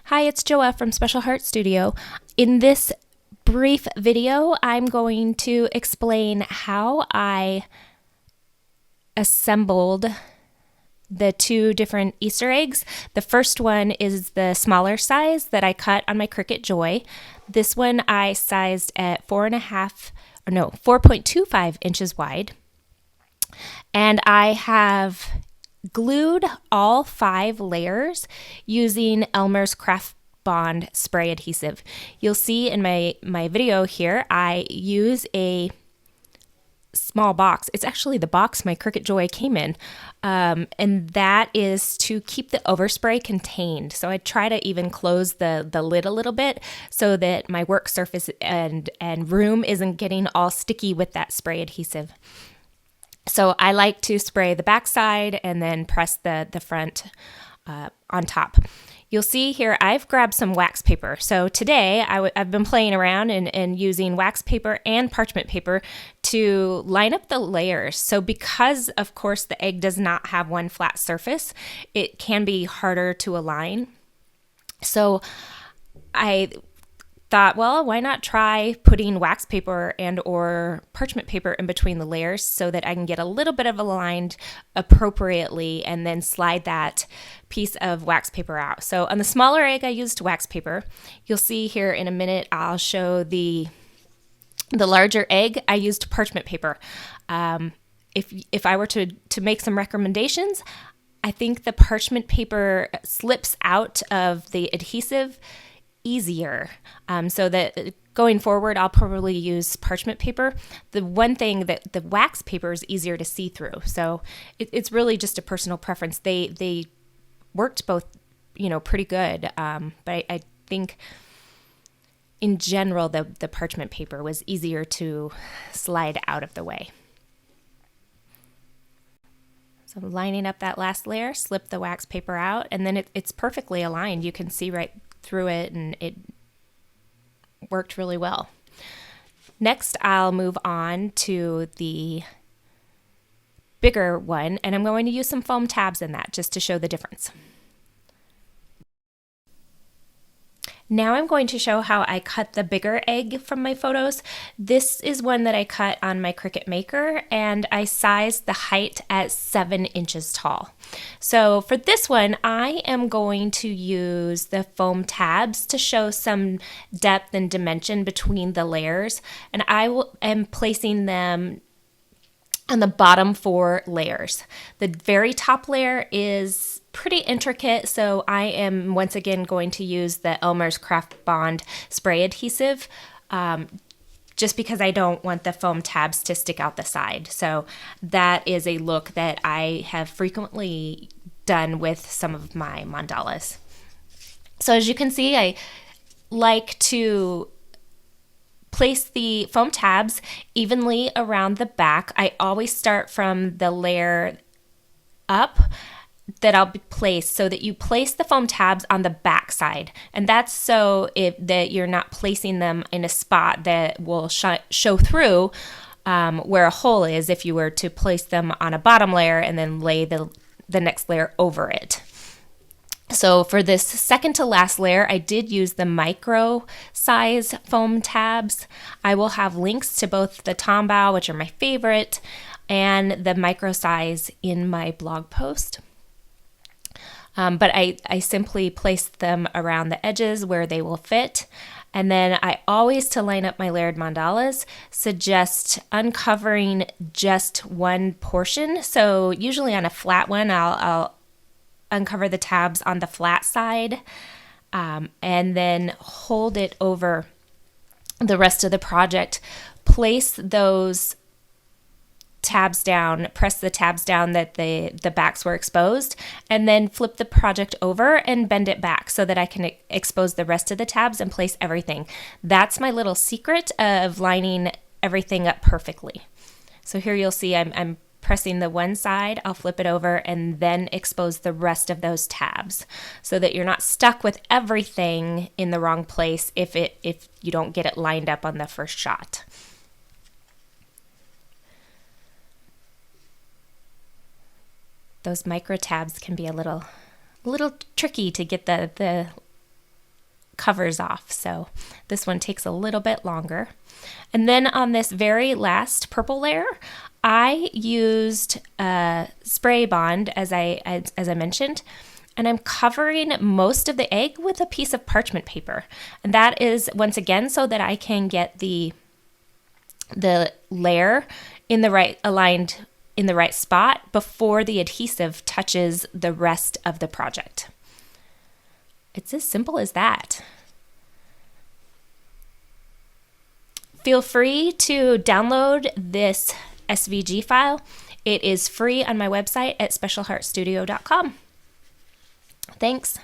Hi, it's Joa from Special Heart Studio. In this brief video, I'm going to explain how I assembled the two different Easter eggs. The first one is the smaller size that I cut on my Cricut Joy. This one I sized at 4.25 inches wide. And I have glued all 5 layers using Elmer's Craft Bond spray adhesive. You'll see in my video here, I use a small box. It's actually the box my Cricut Joy came in, and that is to keep the overspray contained. So I try to even close the lid a little bit so that my work surface and room isn't getting all sticky with that spray adhesive. So I like to spray the back side and then press the front on top. You'll see here I've grabbed some wax paper. So today I've been playing around and using wax paper and parchment paper to line up the layers. So because, of course, the egg does not have one flat surface, it can be harder to align. So I thought, well, why not try putting wax paper and or parchment paper in between the layers so that I can get a little bit of aligned appropriately and then slide that piece of wax paper out. So on the smaller egg, I used wax paper. You'll see here in a minute, I'll show the larger egg, I used parchment paper. If I were to make some recommendations, I think the parchment paper slips out of the adhesive easier, so that going forward I'll probably use parchment paper. The one thing that the wax paper is easier to see through, so it's really just a personal preference. They worked both, pretty good, but I think in general the parchment paper was easier to slide out of the way. So lining up that last layer, slip the wax paper out, and then it's perfectly aligned. You can see right through it, and it worked really well. Next, I'll move on to the bigger one, and I'm going to use some foam tabs in that just to show the difference. Now I'm going to show how I cut the bigger egg from my photos. This is one that I cut on my Cricut Maker, and I sized the height at 7 inches tall. So for this one, I am going to use the foam tabs to show some depth and dimension between the layers, and am placing them on the bottom 4 layers. The very top layer is pretty intricate, so I am once again going to use the Elmer's Craft Bond spray adhesive, just because I don't want the foam tabs to stick out the side. So that is a look that I have frequently done with some of my mandalas. So as you can see, I like to place the foam tabs evenly around the back. I always start from the layer up that I'll place, so that you place the foam tabs on the back side, and that's so that you're not placing them in a spot that will show through where a hole is if you were to place them on a bottom layer and then lay the next layer over it. So for this second to last layer, I did use the micro size foam tabs. I will have links to both the Tombow, which are my favorite, and the micro size in my blog post. But I simply placed them around the edges where they will fit. And then I always, to line up my layered mandalas, suggest uncovering just one portion. So usually on a flat one, I'll uncover the tabs on the flat side, and then hold it over the rest of the project. Place those tabs down, press the tabs down that the backs were exposed, and then flip the project over and bend it back so that I can expose the rest of the tabs and place everything. That's my little secret of lining everything up perfectly. So here you'll see I'm pressing the one side, I'll flip it over and then expose the rest of those tabs so that you're not stuck with everything in the wrong place if you don't get it lined up on the first shot. Those micro tabs can be a little tricky to get the covers off. So this one takes a little bit longer. And then on this very last purple layer, I used spray bond, as I mentioned, and I'm covering most of the egg with a piece of parchment paper. And that is, once again, so that I can get the layer in the right, aligned in the right spot before the adhesive touches the rest of the project. It's as simple as that. Feel free to download this SVG file. It is free on my website at specialheartstudio.com. Thanks.